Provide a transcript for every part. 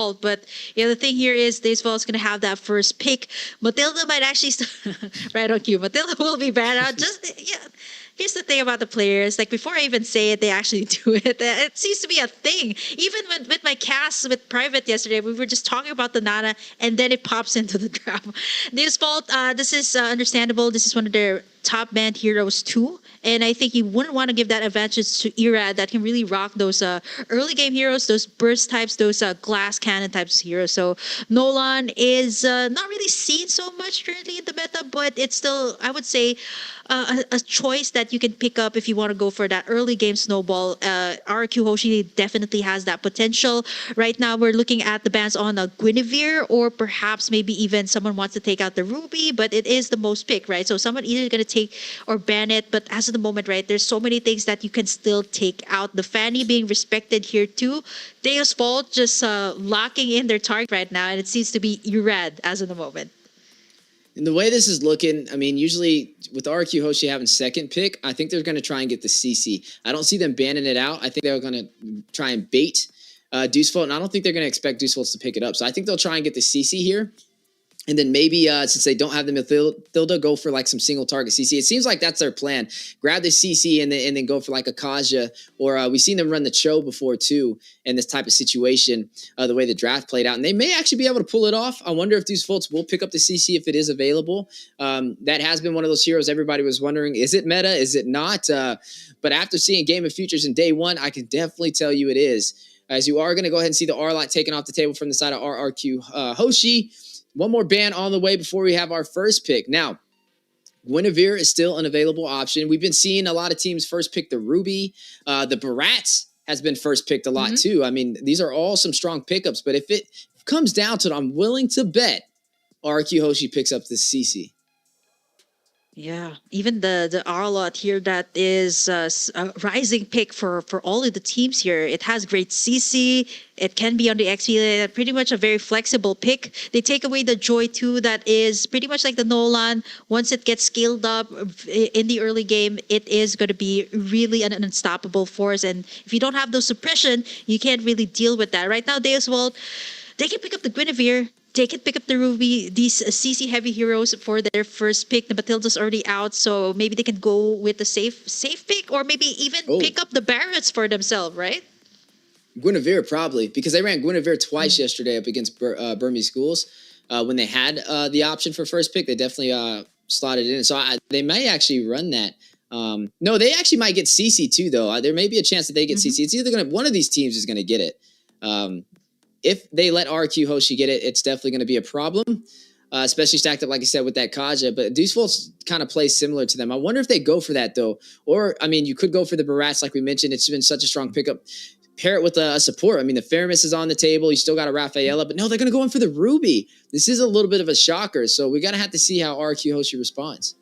But yeah, the thing here is Deusvult is going to have that first pick. Matilda might actually right on cue. Matilda will be banned out. Just yeah. Here's the thing about the players. Like before I even say it, they actually do it. It seems to be a thing. Even with my cast with private yesterday, we were just talking about the Nana, and then it pops into the draft. Deusvult, this is understandable. This is one of their top band heroes too. And I think you wouldn't want to give that advantage to Irad that can really rock those early game heroes, those burst types, those glass cannon types of heroes. So Nolan is not really seen so much currently in the meta, but it's still, I would say, a choice that you can pick up if you want to go for that early game snowball. Rrq Hoshi definitely has that potential. Right now, we're looking at the bans on a Guinevere, or perhaps maybe even someone wants to take out the Ruby, but it is the most pick, right? So someone either going to take or ban it. But as of the moment, right, there's so many things that you can still take out. The Fanny being respected here too. Deusvult just locking in their target right now, and it seems to be Irad as of the moment. And the way this is looking, I mean, usually with Rrq Hoshi having second pick, I think they're going to try and get the CC. I don't see them banning it out. I think they're going to try and bait Deusvult, and I don't think they're going to expect Deusvult to pick it up. So I think they'll try and get the CC here. And then maybe since they don't have the Matilda, go for like some single target CC. It seems like that's their plan. Grab the CC and then go for like a Kaja. Or we've seen them run the Cho before too in this type of situation, the way the draft played out. And they may actually be able to pull it off. I wonder if Deusvult will pick up the CC if it is available. That has been one of those heroes everybody was wondering, is it meta? Is it not? But after seeing Game of Futures in day one, I can definitely tell you it is. As you are going to go ahead and see the R-Lot taken off the table from the side of Rrq Hoshi. One more ban on the way before we have our first pick. Now, Guinevere is still an available option. We've been seeing a lot of teams first pick the Ruby. The Barats has been first picked a lot too. I mean, these are all some strong pickups. But if it comes down to it, I'm willing to bet Rrq Hoshi picks up this CC. Yeah, even the R-Lot here that is a rising pick for all of the teams here. It has great CC. It can be on the XP. Pretty much a very flexible pick. They take away the Joy too. That is pretty much like the Nolan. Once it gets scaled up in the early game, it is going to be really an unstoppable force. And if you don't have those suppression, you can't really deal with that. Right now, Deusvult, they can pick up the Guinevere. They can pick up the Ruby, these CC heavy heroes for their first pick. The Matilda's already out, so maybe they can go with the safe pick, or maybe even pick up the Barretts for themselves, right? Guinevere probably, because they ran Guinevere twice yesterday up against Burmese Schools. When they had the option for first pick, they definitely slotted it in. So they may actually run that. No, they actually might get CC too, though. There may be a chance that they get CC. It's either one of these teams is going to get it. If they let Rrq Hoshi get it, it's definitely going to be a problem, especially stacked up, like I said, with that Kaja. But Deusvult kind of plays similar to them. I wonder if they go for that, though. Or, I mean, you could go for the Barats, like we mentioned. It's been such a strong pickup. Pair it with a support. I mean, the Faramis is on the table. You still got a Rafaela. But no, they're going to go in for the Ruby. This is a little bit of a shocker. So we got to have to see how Rrq Hoshi responds.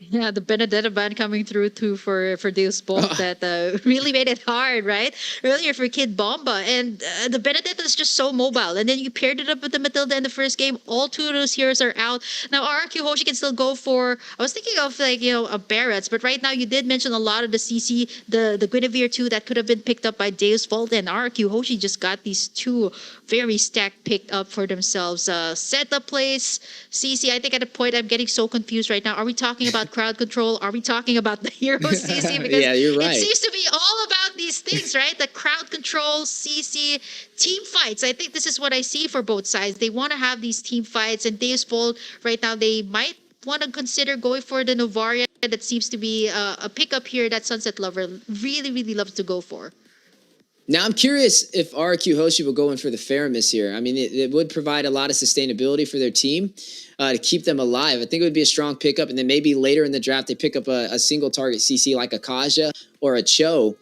Yeah, the Benedetta ban coming through too for Deusvult that really made it hard, right? Earlier for Kid Bomba, and the Benedetta is just so mobile. And then you paired it up with the Matilda in the first game. All two of those heroes are out. Now Rrq Hoshi can still go for. I was thinking of like a Barretts, but right now you did mention a lot of the CC, the Guinevere too that could have been picked up by Deusvult, and Rrq Hoshi just got these two very stacked picked up for themselves. Setup plays CC. I think at a point I'm getting so confused right now. Are we talking about crowd control? Are we talking about the hero CC? Because yeah, you're right. It seems to be all about these things, right? The crowd control, CC, team fights. I think this is what I see for both sides. They want to have these team fights, and Deusvult right now they might want to consider going for the Novaria. That seems to be a pickup here that Sunset Lover really loves to go for. Now, I'm curious if Rrq Hoshi will go in for the Faramis here. I mean, it would provide a lot of sustainability for their team to keep them alive. I think it would be a strong pickup, and then maybe later in the draft they pick up a single target CC like a Kaja or a Cho,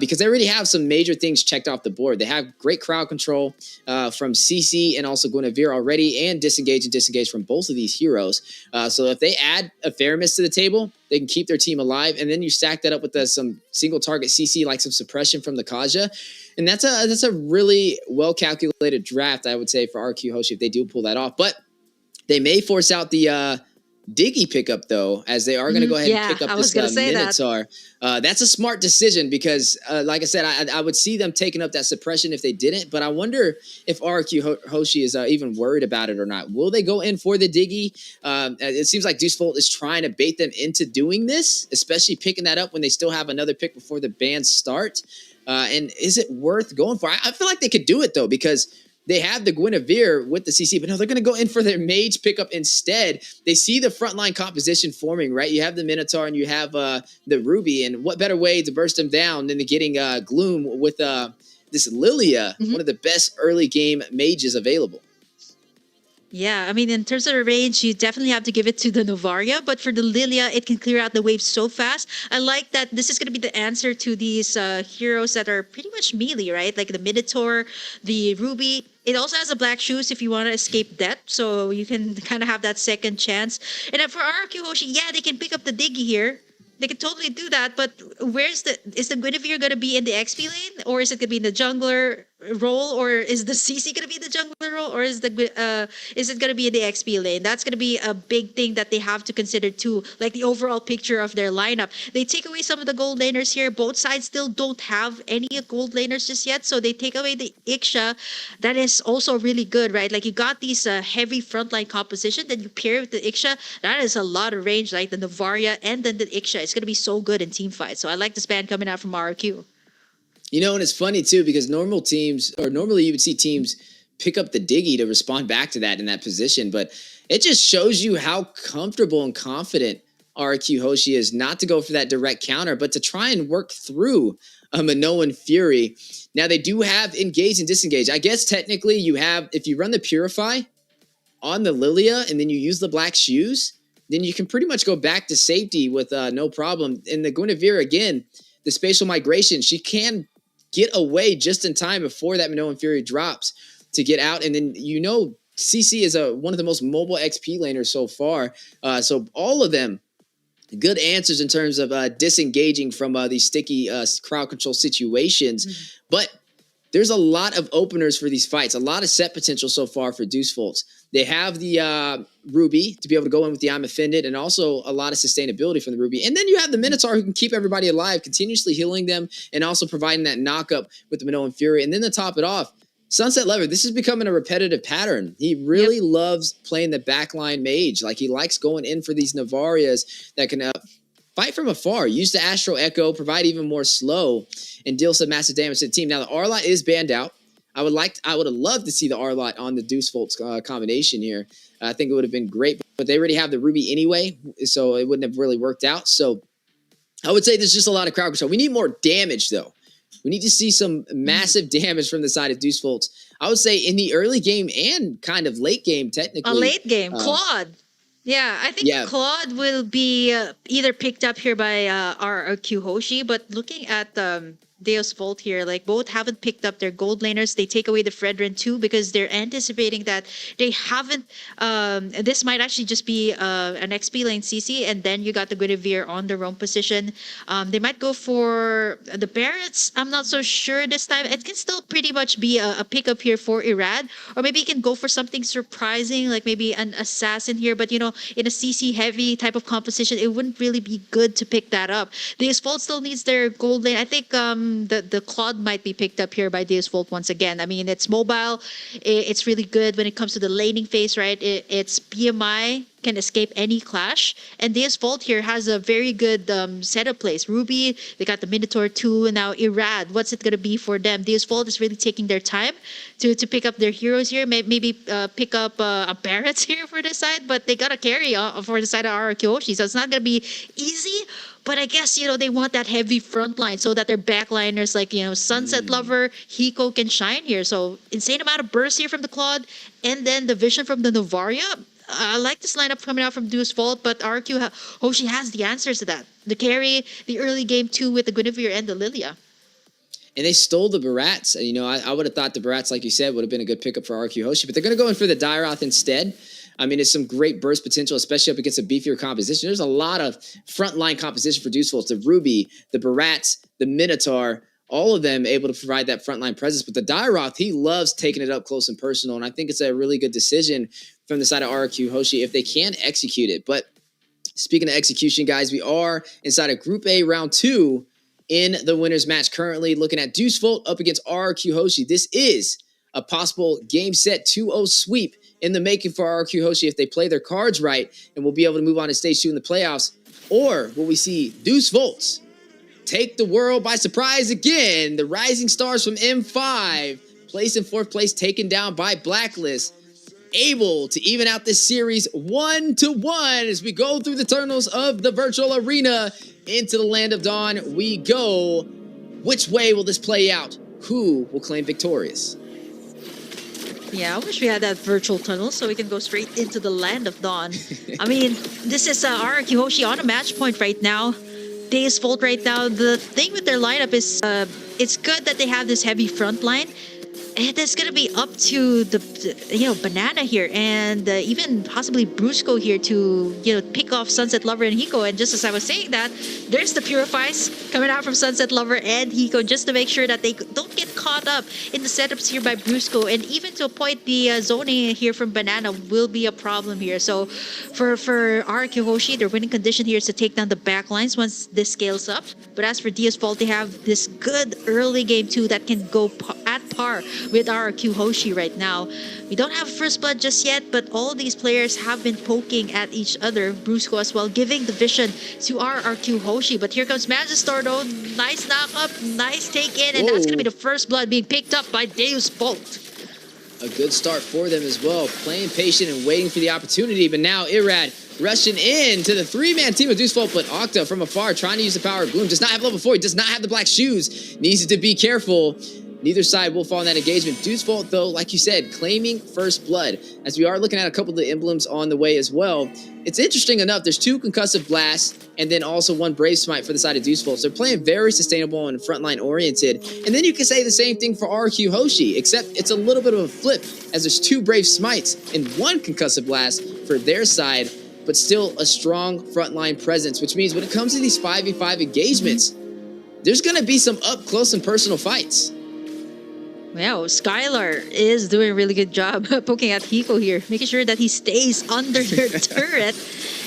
because they already have some major things checked off the board. They have great crowd control from CC and also Guinevere already, and disengage from both of these heroes. So if they add a Faramis to the table, they can keep their team alive, and then you stack that up with some single target CC like some suppression from the Kaja. And that's a really well calculated draft, I would say, for Rrq Hoshi if they do pull that off. But they may force out the Diggy pickup, though, as they are going to go ahead and Yeah, pick up I was this gonna say that. Minotaur. That's a smart decision because, like I said, I would see them taking up that suppression if they didn't. But I wonder if Rrq Hoshi is even worried about it or not. Will they go in for the Diggy? It seems like Deusvult is trying to bait them into doing this, especially picking that up when they still have another pick before the bans start. And is it worth going for? I feel like they could do it, though, because they have the Guinevere with the CC, but no, they're going to go in for their mage pickup instead. They see the frontline composition forming, right? You have the Minotaur and you have the Ruby, and what better way to burst them down than to getting Gloom with this Lilia, one of the best early game mages available. Yeah, I mean, in terms of the range, you definitely have to give it to the Novaria, but for the Lilia, it can clear out the waves so fast. I like that this is going to be the answer to these heroes that are pretty much melee, right? Like the Minotaur, the Ruby. It also has a black shoes if you want to escape death, so you can kind of have that second chance. And then for Rrq Hoshi, yeah, they can pick up the Diggy here. They can totally do that, but is the Guinevere gonna be in the XP lane, or is it gonna be in the jungler role, or is the CC gonna be in the jungler role, or is it gonna be in the XP lane? That's gonna be a big thing that they have to consider too, like the overall picture of their lineup. They take away some of the gold laners here. Both sides still don't have any gold laners just yet, so they take away the Iksha. That is also really good, right? Like you got these heavy frontline composition, then you pair with the Iksha. That is a lot of range, like the Novaria and then the Iksha. It's going to be so good in team fights. So I like this ban coming out from Rrq. You know, and it's funny too because normally you would see teams pick up the Diggy to respond back to that in that position, but it just shows you how comfortable and confident Rrq Hoshi is not to go for that direct counter, but to try and work through a Minoan Fury. Now they do have engage and disengage. I guess technically you have, if you run the Purify on the Lilia and then you use the black shoes, then you can pretty much go back to safety with no problem. And the Guinevere, again, the spatial migration, she can get away just in time before that Minoan Fury drops to get out. And then, CC is one of the most mobile XP laners so far. So all of them, good answers in terms of disengaging from these sticky crowd control situations. But there's a lot of openers for these fights, a lot of set potential so far for Deusvult. They have the Ruby to be able to go in with the I'm Offended, and also a lot of sustainability from the Ruby. And then you have the Minotaur who can keep everybody alive, continuously healing them, and also providing that knockup with the Minoan Fury. And then to top it off, Sunset Lever, this is becoming a repetitive pattern. He really loves playing the backline mage. Like, he likes going in for these Navarias that can fight from afar, use the Astral Echo, provide even more slow, and deal some massive damage to the team. Now, the Arlot is banned out. I would have loved to see the Arlot on the Deusvult's combination here. I think it would have been great, but they already have the Ruby anyway, so it wouldn't have really worked out. So I would say there's just a lot of crowd control. We need more damage, though. We need to see some massive damage from the side of Deusvult. I would say in the early game and kind of late game, technically. A late game, Claude. Yeah, I think Claude will be either picked up here by Rrq Hoshi, but looking at Deusvult here, like both haven't picked up their gold laners. They take away the Fredrin too because they're anticipating that they haven't. This might actually just be an XP lane CC, and then you got the Guinevere on the roam position. They might go for the Barretts. I'm not so sure this time. It can still pretty much be a pickup here for Irad, or maybe you can go for something surprising, like maybe an assassin here. But in a CC heavy type of composition, it wouldn't really be good to pick that up. Deusvult still needs their gold lane. I think the Claude might be picked up here by Deusvult once again. I mean, it's mobile. It's really good when it comes to the laning phase, right? It's PMI, can escape any clash. And Deusvult here has a very good setup place. Ruby, they got the Minotaur too, and now Irad. What's it going to be for them? Deusvult is really taking their time to pick up their heroes here. Maybe pick up a Barretts here for this side, but they got to carry for the side of Rrq Hoshi, so it's not going to be easy. But I guess, they want that heavy front line so that their backliners like, Sunset Lover, Hiko can shine here. So insane amount of burst here from the Claude, and then the vision from the Novaria. I like this lineup coming out from Deusvult, but Rrq Hoshi has the answers to that. The carry, the early game too with the Guinevere and the Lilia. And they stole the Barats. I would have thought the Barats, like you said, would have been a good pickup for Rrq Hoshi, but they're going to go in for the Dairoth instead. I mean, it's some great burst potential, especially up against a beefier composition. There's a lot of frontline composition for Deusvult. The Ruby, the Barats, the Minotaur, all of them able to provide that frontline presence. But the Dairoth, he loves taking it up close and personal, and I think it's a really good decision from the side of Rrq Hoshi if they can execute it. But Speaking of execution, guys, we are inside of Group A Round 2 in the winner's match. Currently looking at Deusvult up against Rrq Hoshi. This is a possible game set 2-0 sweep in the making for Rrq Hoshi if they play their cards right, and we'll be able to move on to stage 2 in the playoffs. Or will we see Deusvult take the world by surprise again? The Rising Stars from M5, placed in 4th place, taken down by Blacklist, able to even out this series 1-1 as we go through the tunnels of the virtual arena into the Land of Dawn. We go. Which way will this play out? Who will claim victorious? Yeah, I wish we had that virtual tunnel so we can go straight into the Land of Dawn. I mean, this is Rrq Hoshi on a match point right now. Deusvult right now. The thing with their lineup is it's good that they have this heavy front line. And it's going to be up to the Banana here and even possibly Brusco here to, pick off Sunset Lover and Hiko. And just as I was saying that, there's the Purifies coming out from Sunset Lover and Hiko just to make sure that they don't get caught up in the setups here by Brusco. And even to a point, the zoning here from Banana will be a problem here. So for Rrq Hoshi, their winning condition here is to take down the back lines once this scales up. But as for Deusvult, they have this good early game too that can go at par with Rrq Hoshi right now. We don't have first blood just yet, but all these players have been poking at each other. Brusco as well, giving the vision to Rrq Hoshi. But here comes Magistar though. Nice knock up, nice take in, and that's going to be the first blood being picked up by Deusvult. A good start for them as well, playing patient and waiting for the opportunity. But now Irad rushing in to the 3-man team of Deusvult, but Octa from afar trying to use the power of Gloom. Does not have level 4, does not have the black shoes. Needs to be careful. Neither side will fall in that engagement. Deusvult, though, like you said, claiming first blood. As we are looking at a couple of the emblems on the way as well. It's interesting enough, there's 2 concussive blasts and then also 1 brave smite for the side of Deusvult. So they're playing very sustainable and frontline oriented. And then you can say the same thing for Rrq Hoshi, except it's a little bit of a flip as there's 2 brave smites and 1 concussive blast for their side, but still a strong frontline presence, which means when it comes to these 5v5 engagements, there's going to be some up close and personal fights. Wow, Skylar is doing a really good job poking at Hiko here, making sure that he stays under their turret.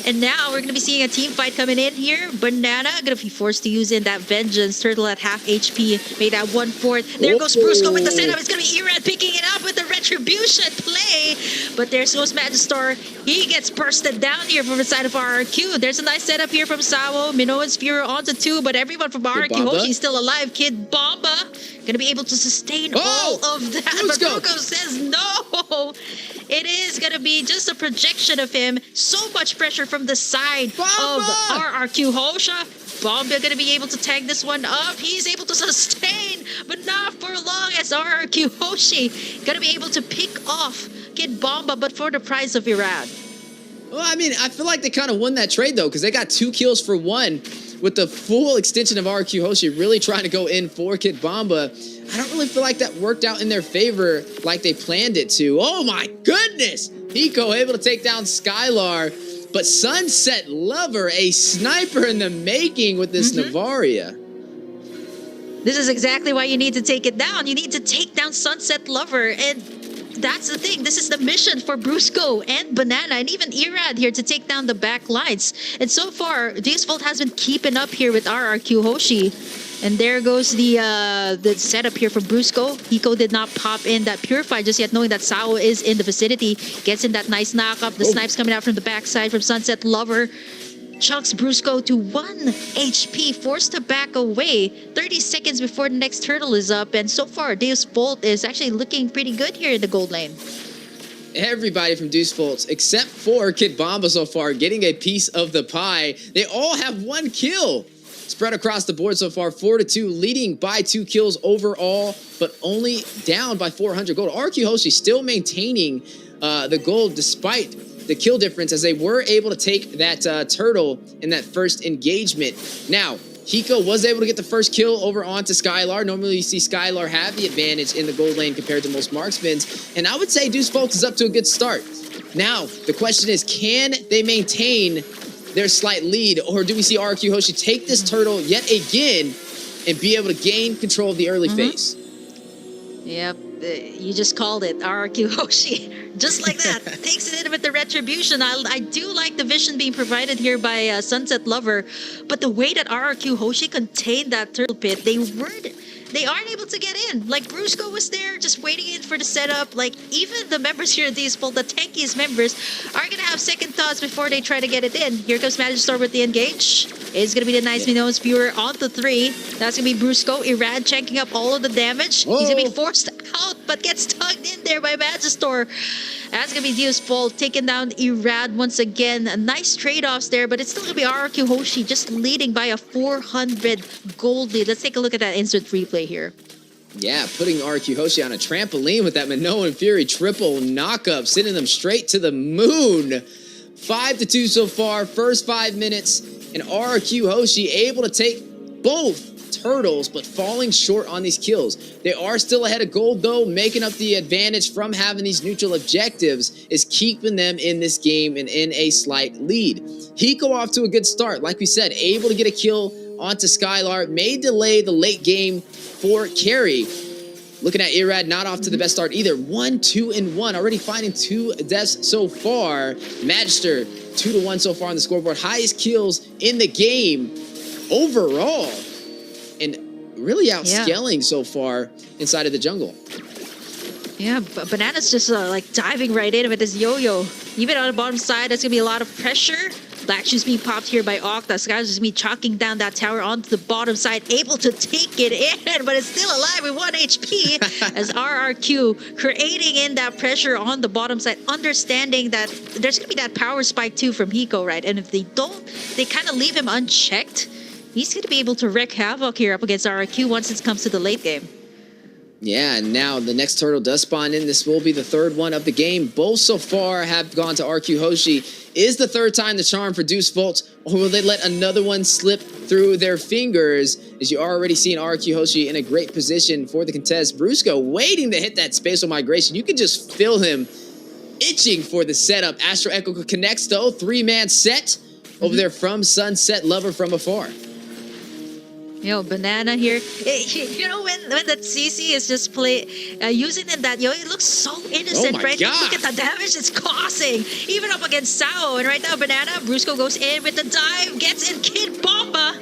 And now we're going to be seeing a team fight coming in here. Banana going to be forced to use in that Vengeance. Turtle at half HP, made at 1/4. There goes Brusco with the setup. It's going to be Irad picking it up with the Retribution play. But there's goes Magistar. He gets bursted down here from the side of Rrq. There's a nice setup here from Sawo. Minoan's Fury onto 2, but everyone from Rrq Hoshi is still alive. Kid Bomba going to be able to sustain all of that. But Brusco says no. It is going to be just a projection of him. So much pressure from the side of Rrq Hoshi. Bomba going to be able to tag this one up. He's able to sustain, but not for long as Rrq Hoshi going to be able to pick off Kid Bomba, but for the price of Irad. Well, I mean, I feel like they kind of won that trade, though, because they got 2 kills for 1 with the full extension of Rrq Hoshi really trying to go in for Kid Bomba. I don't really feel like that worked out in their favor like they planned it to. Oh, my goodness! Hiko able to take down Skylar, but Sunset Lover, a sniper in the making with this Navaria. This is exactly why you need to take it down. You need to take down Sunset Lover, and that's the thing. This is the mission for Brusco and Banana and even Irad here to take down the back lines. And so far, Deusvult has been keeping up here with Rrq Hoshi. And there goes the setup here for Brusco. Hiko did not pop in that Purify just yet, knowing that Sao is in the vicinity. Gets in that nice knock-up. The snipes coming out from the backside from Sunset Lover. Chunks Brusco to 1 HP, forced to back away 30 seconds before the next turtle is up. And so far, Deusvult is actually looking pretty good here in the gold lane. Everybody from Deusvult, except for Kid Bomba so far, getting a piece of the pie. They all have 1 kill. Spread across the board so far, 4-2, leading by 2 kills overall, but only down by 400 gold. Rrq Hoshi still maintaining the gold despite the kill difference, as they were able to take that turtle in that first engagement. Now, Hiko was able to get the first kill over onto Skylar. Normally you see Skylar have the advantage in the gold lane compared to most marksmans, and I would say Deusvult is up to a good start. Now, the question is, can they maintain their slight lead, or do we see Rrq Hoshi take this turtle yet again and be able to gain control of the early phase? Yep. You just called it Rrq Hoshi. Just like that. Takes it in with the retribution. I do like the vision being provided here by Sunset Lover. But the way that Rrq Hoshi contained that turtle pit, they aren't able to get in. Like, Brusco was there just waiting in for the setup. Like, even the members here at Deusvult, the tankiest members, are going to have second thoughts before they try to get it in. Here comes Magister with the engage. It's going to be the nice Minoans viewer on the 3. That's going to be Brusco. Irad checking up all of the damage. Whoa. He's going to be forced out, but gets tugged in there by Magister. That's going to be Deusvult taking down Irad once again. Nice trade-offs there, but it's still going to be Rrq Hoshi just leading by a 400 gold lead. Let's take a look at that instant replay here. Yeah, putting Rrq Hoshi on a trampoline with that Minoan Fury triple knockup, sending them straight to the moon. 5-2 so far, first 5 minutes, and Rrq Hoshi able to take both turtles, but falling short on these kills. They are still ahead of gold, though. Making up the advantage from having these neutral objectives is keeping them in this game and in a slight lead. Hiko off to a good start. Like we said, able to get a kill onto Skylar. May delay the late game for carry. Looking at Irad, not off to the best start either. 1, 2, and 1. Already finding 2 deaths so far. Magister, 2-1 so far on the scoreboard. Highest kills in the game overall. And really outscaling so far inside of the jungle. Yeah, but Banana's just like diving right in with his yo-yo. Even on the bottom side, that's going to be a lot of pressure. Black Shoes being popped here by Octa. Sky's just be chalking down that tower onto the bottom side, able to take it in, but it's still alive with 1 HP as Rrq creating in that pressure on the bottom side, understanding that there's going to be that power spike too from Hiko, right? And if they don't, they kind of leave him unchecked. He's going to be able to wreak havoc here up against Rrq once it comes to the late game. Yeah, and now the next turtle does spawn in. This will be the third one of the game. Both so far have gone to Rrq Hoshi. Is the third time the charm for Deusvult, or will they let another one slip through their fingers? As you are already seeing Rrq Hoshi in a great position for the contest. Brusco waiting to hit that spatial migration. You can just feel him itching for the setup. Astro Echo connects though. 3-man set over there from Sunset Lover from afar. Yo, Banana here. You know, when that CC is just using that, it looks so innocent, Oh my right? God. Look at the damage it's causing, even up against Sao. And right now, Banana, Brusco goes in with the dive, gets in Kid Bomba.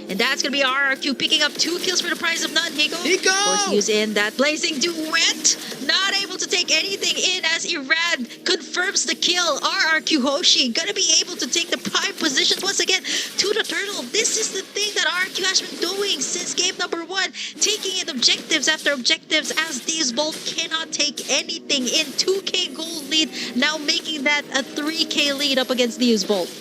And that's going to be Rrq picking up 2 kills for the price of none. Hiko! Of course, he was in that blazing duet. Not able to take anything in as Irad confirms the kill. Rrq Hoshi going to be able to take the prime position once again to the turtle. This is the thing that Rrq has been doing since game number 1. Taking in objectives after objectives as Deusvult cannot take anything in. 2k gold lead, now making that a 3k lead up against Deusvult.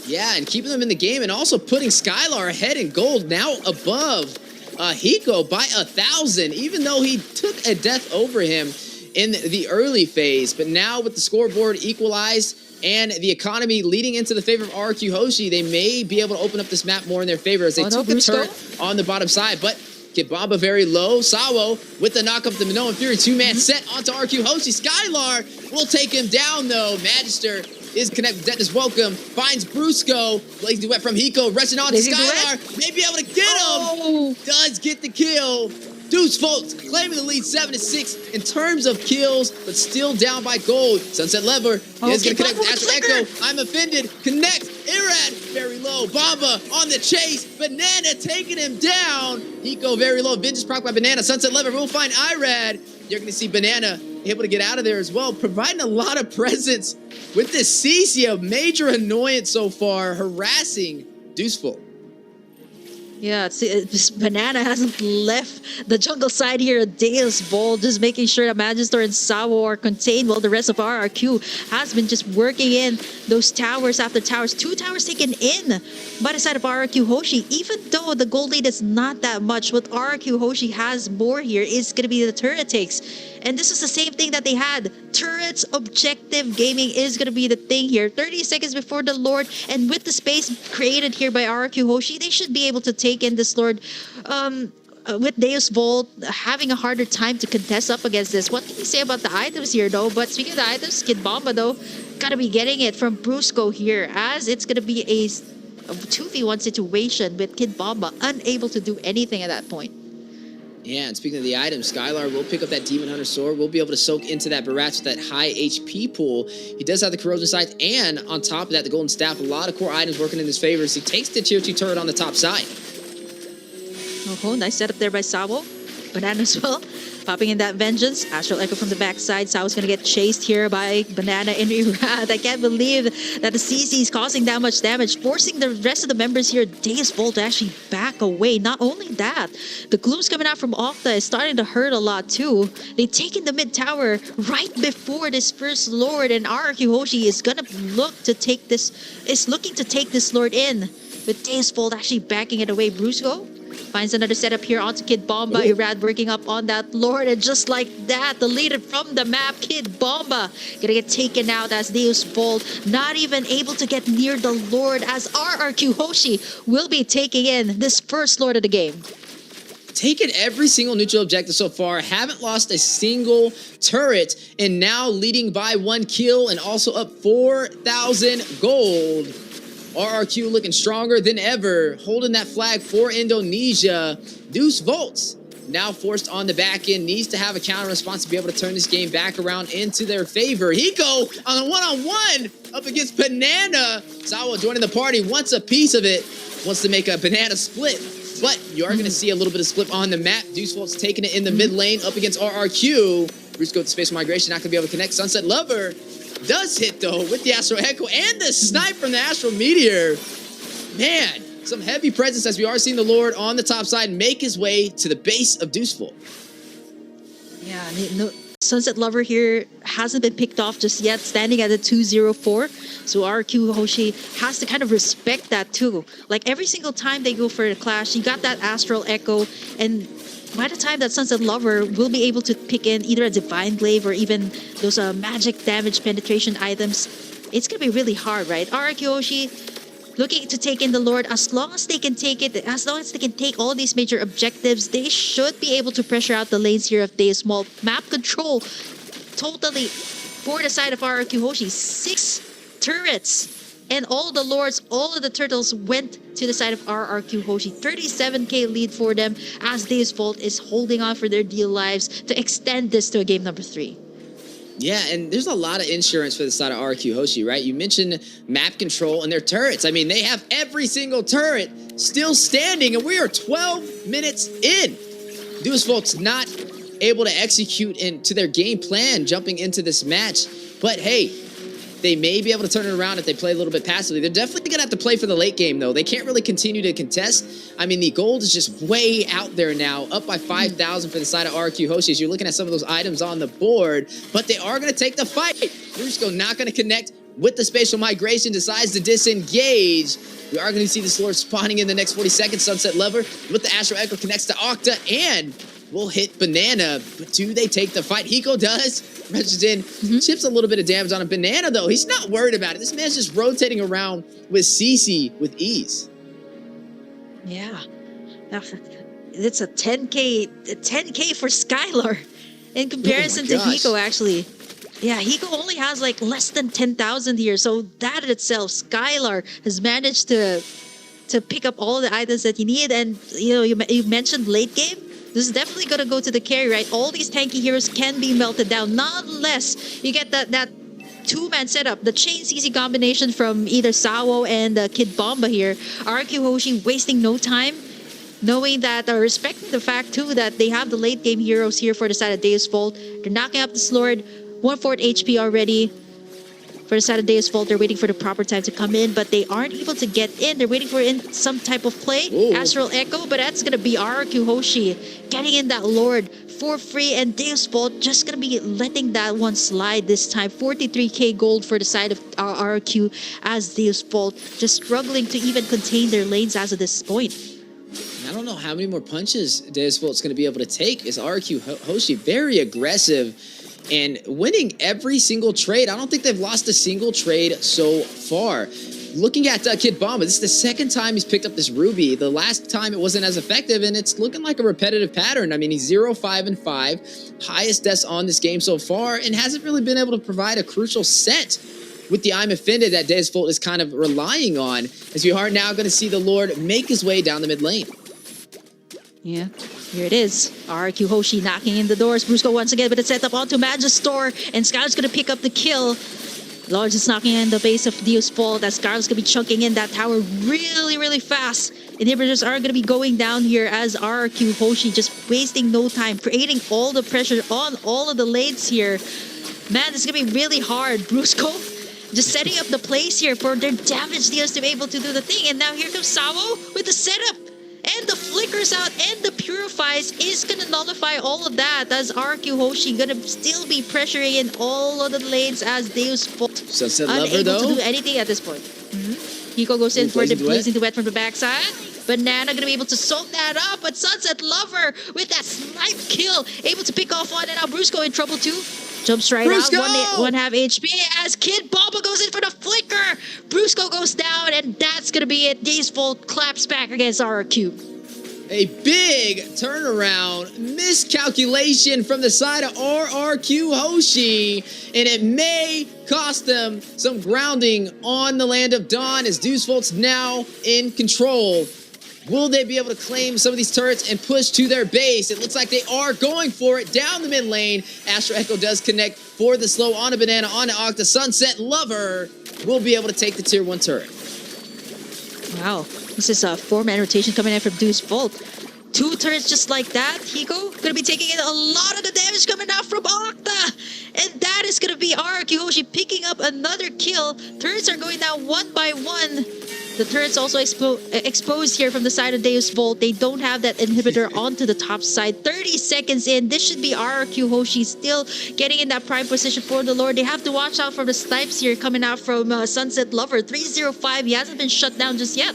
Yeah, and keeping them in the game and also putting Skylar ahead in gold, now above Hiko by 1,000, even though he took a death over him in the early phase. But now with the scoreboard equalized and the economy leading into the favor of Rrq Hoshi, they may be able to open up this map more in their favor as they took a turret on the bottom side. But Kibamba very low. Sawo with the knock up the Minoan Fury 2-man set onto Rrq Hoshi. Skylar will take him down though. Magister is connected. Death is welcome. Finds Brusco. Blazing duet from Hiko. Rushing on to Skylar. May be able to get him. Does get the kill. Deusvult claiming the lead 7-6 in terms of kills, but still down by gold. Sunset Lever is going to connect with Astro Echo. I'm offended. Connect. Irad very low. Bomba on the chase. Banana taking him down. Hiko very low. Vengeance proc by Banana. Sunset Lever will find Irad. You're going to see Banana able to get out of there as well, providing a lot of presence with this CC, a major annoyance so far, harassing Deusvult. Yeah, this Banana hasn't left the jungle side here at Deusvult, just making sure that Magister and Sawo are contained while the rest of Rrq has been just working in those towers after towers. 2 towers taken in by the side of Rrq Hoshi. Even though the gold lead is not that much, what Rrq Hoshi has more here is going to be the turret takes. And this is the same thing that they had. Turrets, objective gaming is going to be the thing here. 30 seconds before the Lord, and with the space created here by Rrq Hoshi, they should be able to take in this Lord. With Deusvult having a harder time to contest up against this. What can you say about the items here, though? But speaking of the items, Kid Bomba, though, gotta be getting it from Brusco here, as it's gonna be a 2v1 situation with Kid Bomba unable to do anything at that point. Yeah, and speaking of the items, Skylar will pick up that Demon Hunter sword. We'll be able to soak into that Barats with that high HP pool. He does have the Corrosion Sight, and on top of that, the Golden Staff. A lot of core items working in his favor. So he takes the tier 2 turret on the top side. Oh, nice setup there by Sabo. Banana as well. Popping in that Vengeance. Astral Echo from the backside. Sao's gonna get chased here by Banana and Irad. I can't believe that the CC is causing that much damage, forcing the rest of the members here, Deusvult, to actually back away. Not only that, the glooms coming out from Octa is starting to hurt a lot too. They take in the mid tower right before this first Lord, and Rrq Hoshi is gonna look to take this, is looking to take this Lord in, with Deusvult actually backing it away. Brusco finds another setup here onto Kid Bomba. Irad working up on that Lord, and just like that, deleted from the map, Kid Bomba gonna get taken out as Deusvult not even able to get near the Lord, as Rrq Hoshi will be taking in this first Lord of the game. Taken every single neutral objective so far, haven't lost a single turret, and now leading by 1 kill and also up 4,000 gold. Rrq looking stronger than ever, holding that flag for Indonesia. Deusvult now forced on the back end, needs to have a counter response to be able to turn this game back around into their favor. Hiko on a one-on-one up against Banana. Sawa joining the party, wants a piece of it, wants to make a Banana split. But you are going to see a little bit of split on the map. Deusvolt's taking it in the mid lane up against Rrq. Rrq with the Spatial Migration, not going to be able to connect. Sunset Lover does hit, though, with the Astral Echo and the snipe from the Astral Meteor. Man, some heavy presence as we are seeing the Lord on the top side make his way to the base of Deusvult. Yeah, no, Sunset Lover here hasn't been picked off just yet, standing at a 204. So Rrq Hoshi has to kind of respect that too. Like every single time they go for a clash, you got that Astral Echo, and by the time that Sunset Lover will be able to pick in either a Divine Glaive or even those magic damage penetration items, it's going to be really hard, right? Rrq Hoshi looking to take in the Lord. As long as they can take it, as long as they can take all these major objectives, they should be able to pressure out the lanes here of Deusvult. Map control totally for the side of Rrq Hoshi. 6 turrets. And all the Lords, all of the turtles went to the side of Rrq Hoshi. 37k lead for them as Deusvult is holding on for their dear lives to extend this to a game number 3. Yeah, and there's a lot of insurance for the side of Rrq Hoshi, right? You mentioned map control and their turrets. I mean, they have every single turret still standing, and we are 12 minutes in. Deusvolt's not able to execute into their game plan jumping into this match. But hey, they may be able to turn it around if they play a little bit passively. They're definitely going to have to play for the late game, though. They can't really continue to contest. I mean, the gold is just way out there now, up by 5,000 for the side of Rrq Hoshi as you're looking at some of those items on the board. But they are going to take the fight. Brusco not going to connect with the Spatial Migration, decides to disengage. We are going to see this Lord spawning in the next 40 seconds. Sunset Lover with the Astral Echo connects to Octa and will hit Banana. But do they take the fight? Hiko does. Rushes in, chips a little bit of damage on a Banana, though. He's not worried about it. This man's just rotating around with CC with ease. Yeah. It's a 10k for Skylar in comparison to Hiko, actually. Yeah, Hiko only has like less than 10,000 here. So that in itself, Skylar has managed to pick up all the items that you need. And you know, you mentioned late game. This is definitely going to go to the carry, right? All these tanky heroes can be melted down, not unless you get that two-man setup, the chain CC combination from either Sawo and Kid Bomba here. Rrq Hoshi wasting no time, knowing that, respecting the fact too that they have the late game heroes here for the side of Deusvult. They're knocking up this Lord, 1/4 HP already. For the side of Deusvult, they're waiting for the proper time to come in, but they aren't able to get in. They're waiting for some type of play. Ooh. Astral Echo, but that's going to be Rrq Hoshi getting in that Lord for free, and Deusvult just going to be letting that one slide this time. 43k gold for the side of Rrq as Deusvult just struggling to even contain their lanes as of this point. I don't know how many more punches Deusvolt's going to be able to take. Is Rrq Hoshi very aggressive and winning every single trade. I don't think they've lost a single trade so far. Looking at Kid Bomba, this is the second time he's picked up this Ruby. The last time it wasn't as effective, and it's looking like a repetitive pattern. I mean, he's 0-5-5, highest deaths on this game so far, and hasn't really been able to provide a crucial set with the I'm Offended that Deusvult is kind of relying on, as we are now going to see the Lord make his way down the mid lane. Yeah. Here it is. Rrq Hoshi knocking in the doors. Brusco once again with a setup onto Magister. And Skylar's going to pick up the kill. Lars is knocking in the base of Deusvult as Skylar's going to be chunking in that tower really, really fast. Inhibitors are going to be going down here as Rrq Hoshi just wasting no time, creating all the pressure on all of the lanes here. Man, this is going to be really hard. Brusco just setting up the place here for their damage deals to be able to do the thing. And now here comes Savo with the setup. And the flickers out and the purifies is gonna nullify all of that as Rrq Hoshi gonna still be pressuring in all of the lanes as Deusvult Sunset unable Lover, though, to do anything at this point. Hiko goes in for the blazing duet from the backside. Banana gonna be able to soak that up, but Sunset Lover with that snipe kill, able to pick off one, and now Brusco in trouble too. Jumps right Brusco! out, one half HP as Kid Bomba goes in for the flicker. Brusco goes down, and that's gonna be it. Deusvult claps back against Rrq. A big turnaround, miscalculation from the side of Rrq Hoshi, and it may cost them some grounding on the Land of Dawn as Deusvolt's now in control. Will they be able to claim some of these turrets and push to their base? It looks like they are going for it down the mid lane. Astro Echo does connect for the slow on a Banana, on an Octa. Sunset Lover will be able to take the tier 1 turret. Wow, this is a 4-man rotation coming in from Deusvult. 2 turrets just like that. Hiko gonna be taking in a lot of the damage coming out from Octa. And that is gonna be Rrq Hoshi picking up another kill. Turrets are going down one by one. The turret's also exposed here from the side of Deusvult. They don't have that inhibitor onto the top side. 30 seconds in. This should be Rrq Hoshi still getting in that prime position for the Lord. They have to watch out for the snipes here coming out from Sunset Lover. 305. He hasn't been shut down just yet.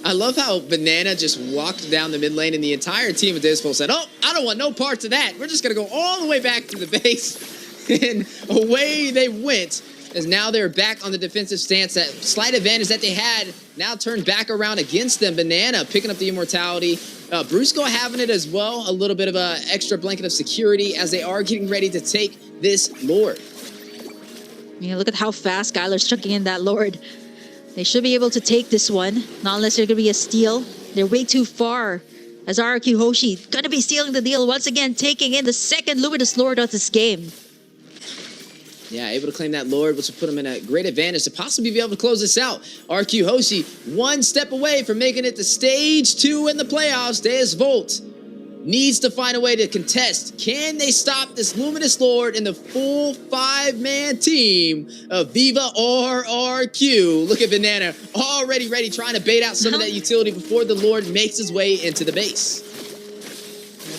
I love how Banana just walked down the mid lane and the entire team of Deusvult said, oh, I don't want no parts of that. We're just going to go all the way back to the base. And away they went. As now they're back on the defensive stance. That slight advantage that they had now turned back around against them. Banana picking up the immortality. Brusco having it as well. A little bit of an extra blanket of security as they are getting ready to take this Lord. Yeah, look at how fast Skylar's chucking in that Lord. They should be able to take this one. Not unless they're going to be a steal. They're way too far. As Rrq Hoshi going to be stealing the deal once again, taking in the second Luminous Lord of this game. Yeah, able to claim that Lord, which will put him in a great advantage to possibly be able to close this out. Rrq Hoshi, one step away from making it to stage 2 in the playoffs. Deusvult needs to find a way to contest. Can they stop this Luminous Lord in the full 5-man team of Viva or Rrq? Look at Banana, already ready, trying to bait out some of that utility before the Lord makes his way into the base.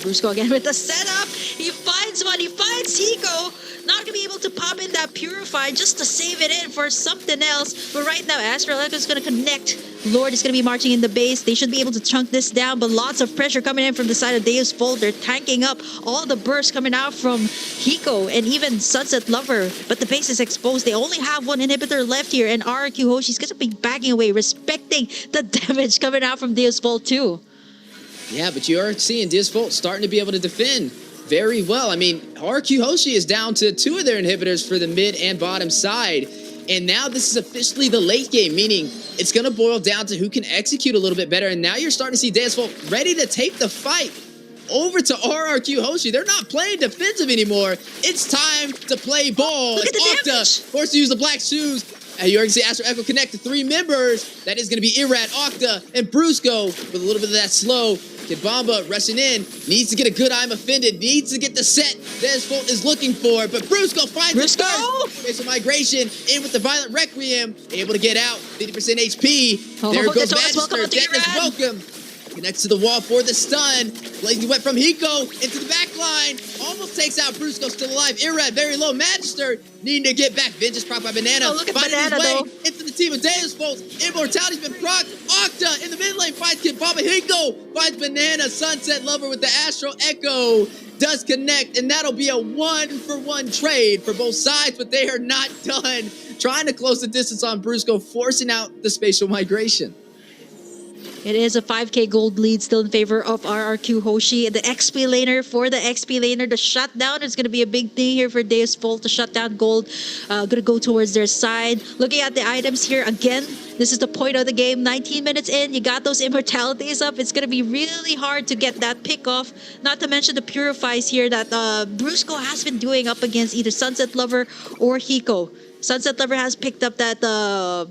Brusco again with the setup. He finds one. He finds Hiko. Not going to be able to pop in that Purify just to save it in for something else. But right now, Astro Echo is going to connect. Lord is going to be marching in the base. They should be able to chunk this down, but lots of pressure coming in from the side of Deusvult. They're tanking up all the bursts coming out from Hiko and even Sunset Lover. But the base is exposed. They only have one inhibitor left here, and Rrq Hoshi is going to be backing away, respecting the damage coming out from Deusvult too. Yeah, but you are seeing Deusvult starting to be able to defend very well. I mean, Rrq Hoshi is down to 2 of their inhibitors for the mid and bottom side. And now this is officially the late game, meaning it's going to boil down to who can execute a little bit better. And now you're starting to see Deusvult ready to take the fight over to Rrq Hoshi. They're not playing defensive anymore. It's time to play ball. Look at the Octa damage. forced to use the black shoes. And you're going to see Astro Echo connect to 3 members. That is going to be Irad, Octa, and Brusco with a little bit of that slow. Kid Bomba rushing in, needs to get a good I'm offended, needs to get the set Deusvult is looking for, but Brusco finds it first. Base of migration, in with the violent Requiem, able to get out, 50% HP. There goes Magister, Dennis welcome. Connects to the wall for the stun. Blazing wet from Hiko into the back line. Almost takes out Brusco, still alive. Irad, very low. Magister needing to get back. Vengeance proc by Banana. Oh, look at finding Banana, his way though. into the team of Deusvult. Immortality's been proc. Octa in the mid lane finds Kid Baba. Hiko finds Banana. Sunset Lover with the Astro Echo does connect, and that'll be a 1-for-1 trade for both sides, but they are not done. Trying to close the distance on Brusco, forcing out the spatial migration. It is a 5k gold lead still in favor of Rrq Hoshi. The XP laner, for the XP laner, the shutdown is going to be a big thing here for Deusvult. The shutdown gold going to go towards their side. Looking at the items here again, this is the point of the game. 19 minutes in, you got those immortalities up. It's going to be really hard to get that pick off. Not to mention the purifies here that Brusco has been doing up against either Sunset Lover or Hiko. Sunset Lover has picked up that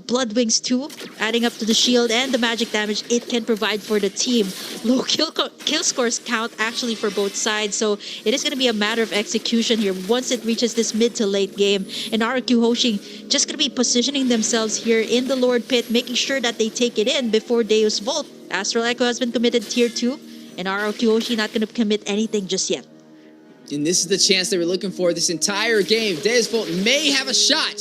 Blood Wings too, adding up to the shield and the magic damage it can provide for the team. Low kill scores count actually for both sides, so it is going to be a matter of execution here once it reaches this mid to late game. And Rrq Hoshi just going to be positioning themselves here in the Lord Pit, making sure that they take it in before Deusvult. Astral Echo has been committed tier 2, and Rrq Hoshi not going to commit anything just yet. And this is the chance they were looking for this entire game. Deusvult may have a shot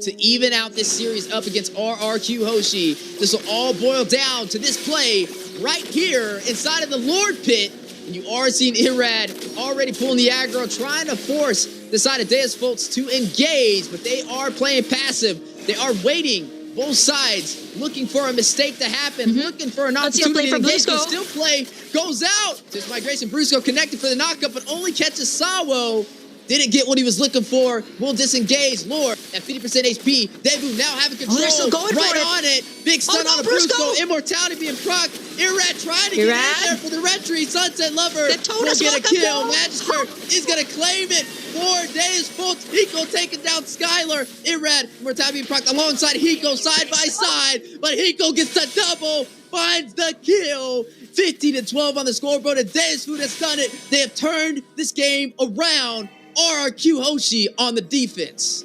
to even out this series up against Rrq Hoshi. This will all boil down to this play right here inside of the Lord Pit. And you are seeing Irrad already pulling the aggro, trying to force the side of Deusvult to engage, but they are playing passive. They are waiting, both sides, looking for a mistake to happen, looking for an opportunity to engage. Still play goes out. Just migration. Brusco connected for the knockup, but only catches Sawo. Didn't get what he was looking for. Will disengage. Lord at 50% HP. Debu now having control. They're still going right for it. on it. Big stun on the Brusco. Immortality being procced. Irrad trying to get in there for the retry. Sunset Lover will get a kill. Magister is going to claim it for Deusvult. Hiko taking down Skylar. Irrad, Immortality being procced alongside Hiko side by side. But Hiko gets the double. Finds the kill. 15-12 on the scoreboard. And Deusvult has done it. They have turned this game around. Rrq Hoshi on the defense.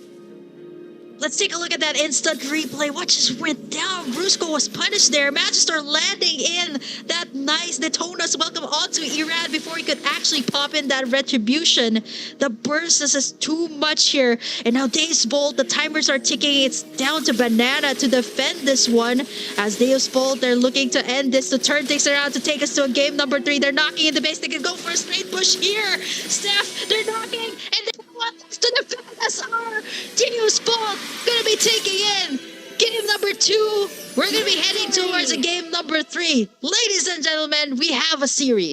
Let's take a look at that instant replay. What just went down? Brusco was punished there. Magister landing in that nice Detona's welcome onto Irrad before he could actually pop in that retribution. The burst is just too much here. And now Deusvult, the timers are ticking. It's down to Banana to defend this one. As Deusvult, they're looking to end this, to turn things around, to take us to a game number 3. They're knocking in the base. They can go for a straight push here. Steph, they're knocking, and they want us to defend SR. Deusvult gonna be taking in game number 2. We're gonna be heading towards a game number 3. Ladies and gentlemen, we have a series.